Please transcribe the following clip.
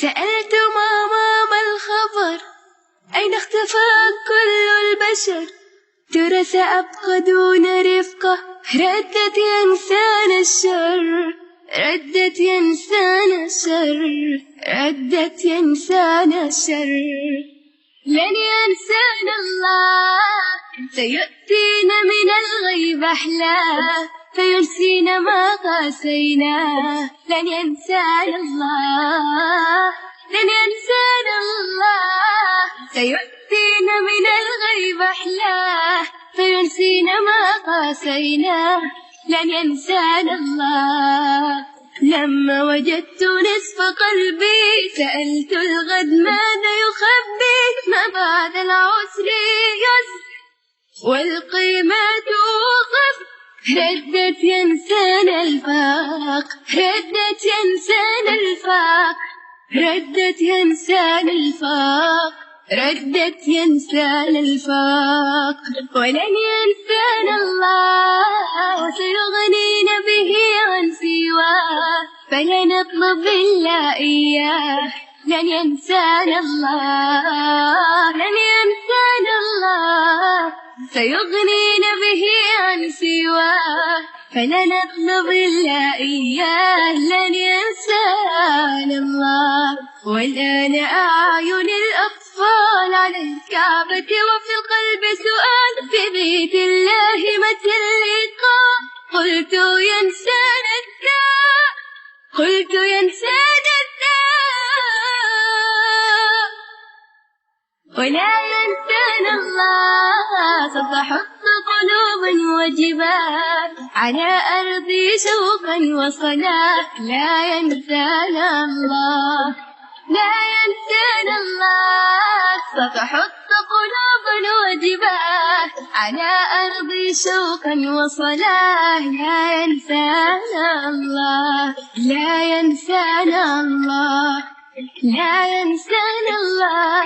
سألت ماما ما الخبر، أين اختفى كل البشر؟ ترى سأبقى دون رفقة. ردت يا إنسان الشر، ردت يا إنسان الشر، ردت يا إنسان الشر. لن ينسانا الله، سيؤتينا من الغيب أحلاه، فينسينا ما قاسيناه. لن ينسانا الله، لن ينسانا الله، سيؤتينا من الغيب أحلاه، فينسينا ما قاسيناه. لن ينسانا الله. لما وجدت نصف قلبي سألت الغد ماذا يخبي، ما بعد العسر يسر والقيمة توقف. ردت ينسان الفاق، ردت ينسان الفاق، ردت ينسان الفاق، ردت ينسان الفاق. ولن ينسانا الله، سيغنينا به عن سواه، فلا نطلب إلا إياه. لن ينسانا الله، لن ينسانا الله، سيغنينا به عن سواه، فلا نطلب إلا إياه. لن ينسانا الله. والآن أعين الأطفال على الكعبة وفي القلب سؤال، في بيت الله متى اللقاء؟ قلت ينسانا الداء، قلت ينسانا الداء. ولا ينسانا الله، ستحط قلوبا وجبال على أرضي شوقا وصلاة. لا ينسانا الله، لا ينسانا الله، ستحط قلوبا وجبال على أرضي شوقا وصلاة. لا ينسانا الله، لا ينسانا الله، لا ينسانا الله.